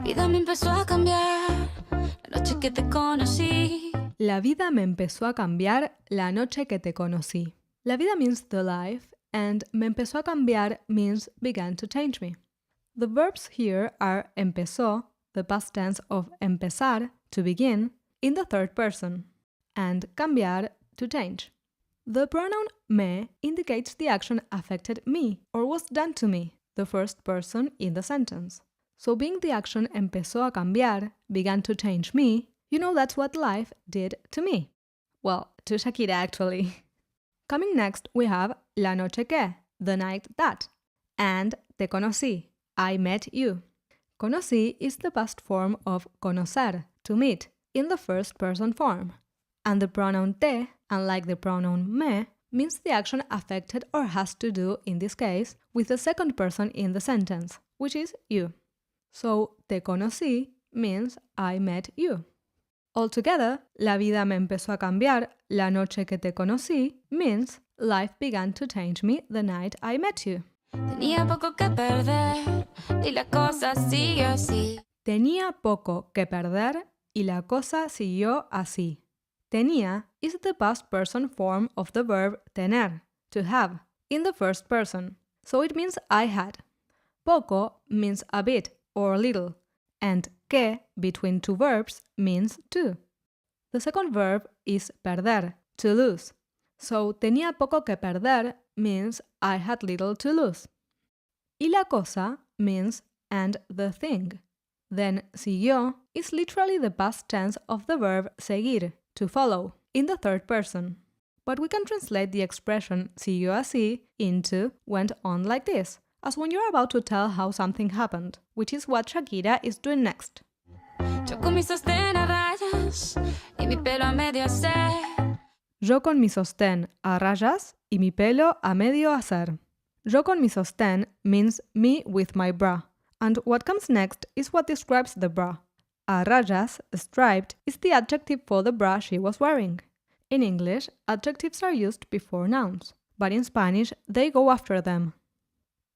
vida me empezó a cambiar la noche que te conocí. La vida me empezó a cambiar la noche que te conocí. La vida means the life, and me empezó a cambiar means began to change me. The verbs here are empezó, the past tense of empezar, to begin, in the third person, and cambiar, to change. The pronoun me indicates the action affected me or was done to me, the first person in the sentence. So being the action empezó a cambiar, began to change me, you know that's what life did to me. Well, to Shakira actually. Coming next, we have la noche que, the night that, and te conocí, I met you. Conocí is the past form of conocer, to meet, in the first person form. And the pronoun te, unlike the pronoun me, means the action affected or has to do, in this case, with the second person in the sentence, which is you. So, te conocí means I met you. Altogether, la vida me empezó a cambiar la noche que te conocí means life began to change me the night I met you. Tenía poco que perder y la cosa siguió así. Tenía poco que perder y la cosa siguió así. Tenía is the past person form of the verb tener, to have, in the first person, so it means I had. Poco means a bit or little, and que, between two verbs, means to. The second verb is perder, to lose. So tenía poco que perder means I had little to lose. Y la cosa means and the thing. Then siguió is literally the past tense of the verb seguir, to follow, in the third person. But we can translate the expression siguió así into went on like this, as when you're about to tell how something happened, which is what Shakira is doing next. Yo con mi sostén a rayas y mi pelo a medio hacer. Yo con mi sostén a rayas y mi pelo a medio hacer. Yo con mi sostén means me with my bra, and what comes next is what describes the bra. A rayas, striped, is the adjective for the bra she was wearing. In English, adjectives are used before nouns, but in Spanish they go after them.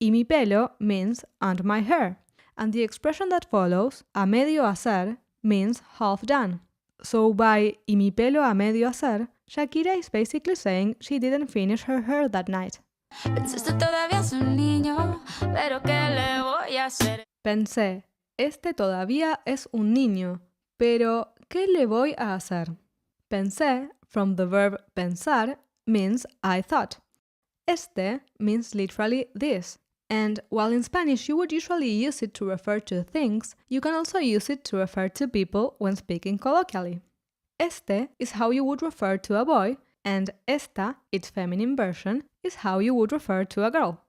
Y mi pelo means and my hair, and the expression that follows, a medio hacer, means half done. So by y mi pelo a medio hacer, Shakira is basically saying she didn't finish her hair that night. Pensaste todavía es un niño, pero ¿qué le voy a hacer? Pensé, este todavía es un niño, pero ¿qué le voy a hacer? Pensé, from the verb pensar, means I thought. Este means literally this. And while in Spanish you would usually use it to refer to things, you can also use it to refer to people when speaking colloquially. Este is how you would refer to a boy, and esta, its feminine version, is how you would refer to a girl.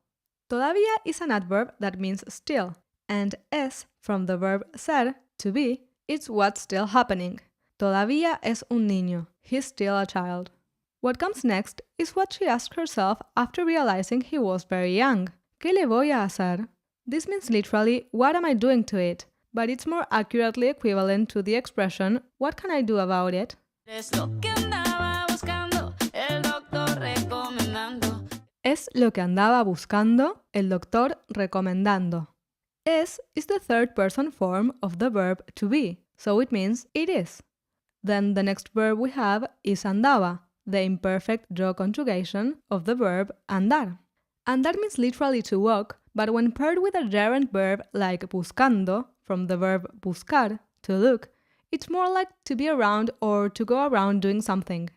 Todavía is an adverb that means still, and es, from the verb ser, to be, it's what's still happening. Todavía es un niño, he's still a child. What comes next is what she asked herself after realizing he was very young. ¿Qué le voy a hacer? This means literally, what am I doing to it? But it's more accurately equivalent to the expression, what can I do about it? Es lo que andaba buscando, el doctor recomendando. Es lo que andaba buscando, el doctor recomendando. Es is the third person form of the verb to be, so it means it is. Then the next verb we have is andaba, the imperfect yo conjugation of the verb andar. Andar means literally to walk, but when paired with a gerund verb like buscando, from the verb buscar, to look, it's more like to be around or to go around doing something.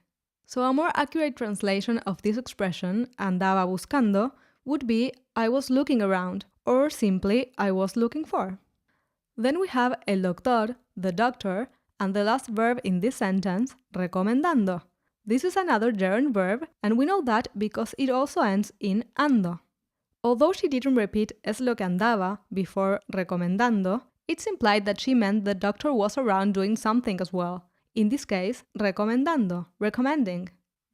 So a more accurate translation of this expression, andaba buscando, would be I was looking around, or simply I was looking for. Then we have el doctor, the doctor, and the last verb in this sentence, recomendando. This is another gerund verb, and we know that because it also ends in ando. Although she didn't repeat es lo que andaba before recomendando, it's implied that she meant the doctor was around doing something as well. In this case, recomendando, recommending.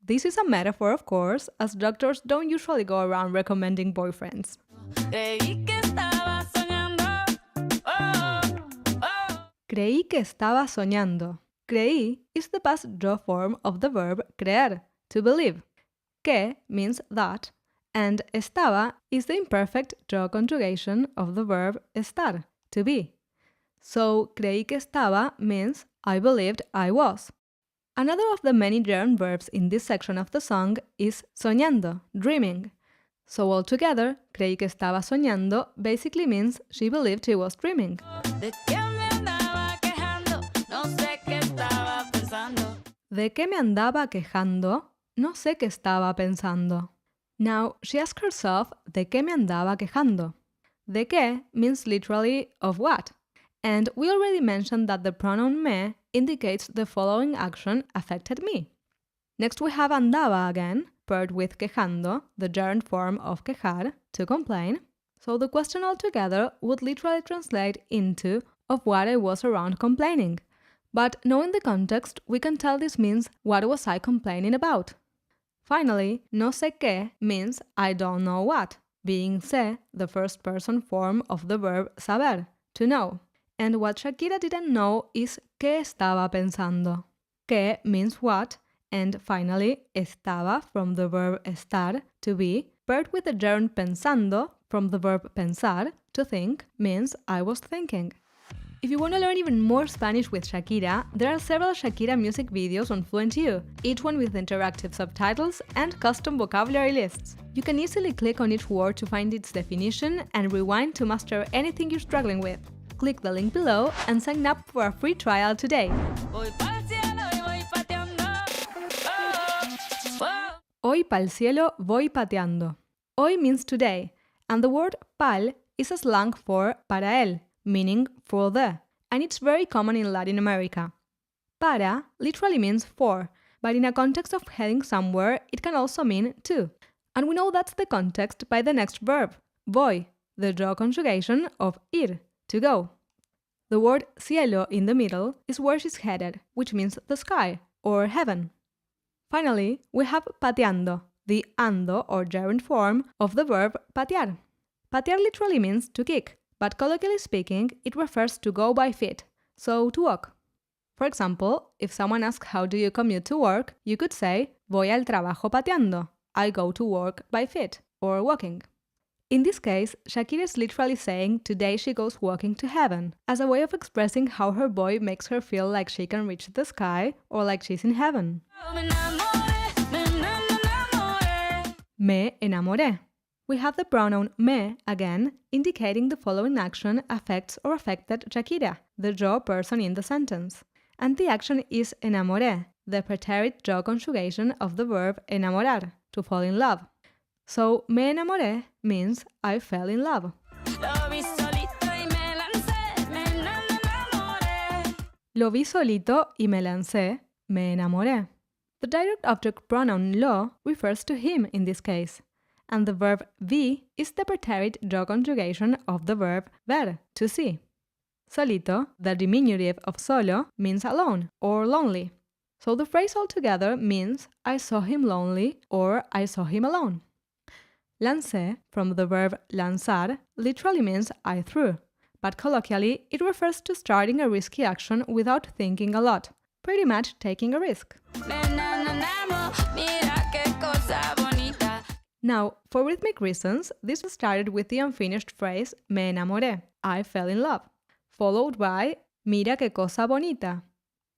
This is a metaphor, of course, as doctors don't usually go around recommending boyfriends. Creí que estaba soñando. Oh, oh. Creí que estaba soñando. Creí is the past yo form of the verb creer, to believe. Que means that, and estaba is the imperfect yo conjugation of the verb estar, to be. So creí que estaba means I believed I was. Another of the many gerund verbs in this section of the song is soñando, dreaming. So altogether, creí que estaba soñando basically means she believed she was dreaming. ¿De qué me andaba quejando? No sé qué estaba pensando. ¿De qué me andaba quejando? No sé qué estaba pensando. Now, she asked herself, ¿de qué me andaba quejando? ¿De qué means literally of what? And we already mentioned that the pronoun me indicates the following action affected me. Next we have andaba again, paired with quejando, the gerund form of quejar, to complain. So the question altogether would literally translate into of what I was around complaining. But knowing the context, we can tell this means what was I complaining about? Finally, no sé qué means I don't know what, being sé the first person form of the verb saber, to know. And what Shakira didn't know is qué estaba pensando. Qué means what, and finally, estaba from the verb estar, to be, paired with the gerund pensando from the verb pensar, to think, means I was thinking. If you want to learn even more Spanish with Shakira, there are several Shakira music videos on FluentU, each one with interactive subtitles and custom vocabulary lists. You can easily click on each word to find its definition and rewind to master anything you're struggling with. Click the link below and sign up for a free trial today. Voy pa'l cielo y voy pateando. Oh, oh. Hoy pa'l cielo voy pateando. Hoy means today, and the word pa'l is a slang for para él, meaning for the, and it's very common in Latin America. Para literally means for, but in a context of heading somewhere, it can also mean to. And we know that's the context by the next verb, voy, the draw conjugation of ir, to go. The word cielo in the middle is where she's headed, which means the sky or heaven. Finally, we have pateando, the ando or gerund form of the verb patear. Patear literally means to kick, but colloquially speaking, it refers to go by feet, so to walk. For example, if someone asks how do you commute to work, you could say voy al trabajo pateando, I go to work by feet, or walking. In this case, Shakira is literally saying today she goes walking to heaven, as a way of expressing how her boy makes her feel like she can reach the sky or like she's in heaven. Me enamoré, me enamoré. Me enamoré. We have the pronoun me again, indicating the following action affects or affected Shakira, the draw person in the sentence. And the action is enamoré, the preterite draw conjugation of the verb enamorar, to fall in love. So, me enamoré means I fell in love. Lo vi solito y me lancé, me enamoré. Lo vi solito y me lancé, me enamoré. The direct object pronoun lo refers to him in this case, and the verb vi is the preterite draw conjugation of the verb ver, to see. Solito, the diminutive of solo, means alone or lonely. So the phrase altogether means I saw him lonely or I saw him alone. Lancé, from the verb lanzar, literally means I threw, but colloquially it refers to starting a risky action without thinking a lot, pretty much taking a risk. Me enamoré, mira qué cosa bonita. Now, for rhythmic reasons, this started with the unfinished phrase me enamoré, I fell in love, followed by mira qué cosa bonita.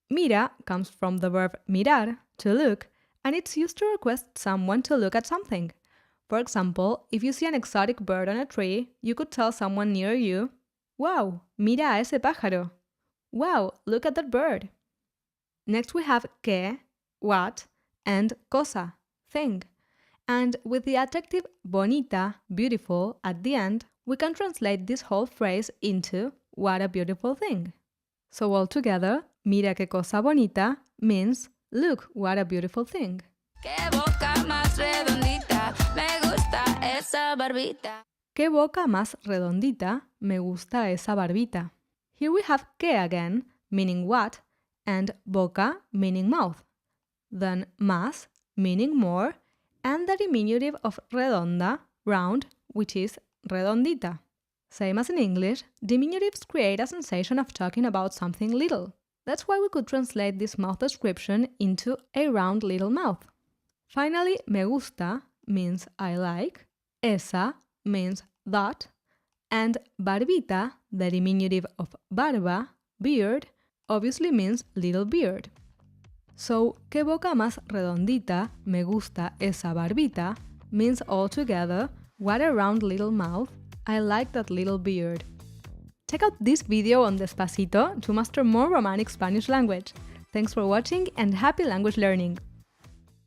Mira comes from the verb mirar, to look, and it's used to request someone to look at something. For example, if you see an exotic bird on a tree, you could tell someone near you, wow, mira a ese pájaro. Wow, look at that bird. Next we have qué, what, and cosa, thing. And with the adjective bonita, beautiful, at the end, we can translate this whole phrase into what a beautiful thing. So altogether, mira qué cosa bonita means look what a beautiful thing. Qué boca más redondita, me gusta esa barbita. Qué boca más redondita, me gusta esa barbita. Here we have qué again, meaning what, and boca, meaning mouth. Then más, meaning more, and the diminutive of redonda, round, which is redondita. Same as in English, diminutives create a sensation of talking about something little. That's why we could translate this mouth description into a round little mouth. Finally, me gusta means I like, esa means that, And barbita, the diminutive of barba, beard, obviously means little beard. So, qué boca más redondita, me gusta esa barbita, means altogether, what a round little mouth, I like that little beard. Check out this video on Despacito to master more romantic Spanish language. Thanks for watching and happy language learning!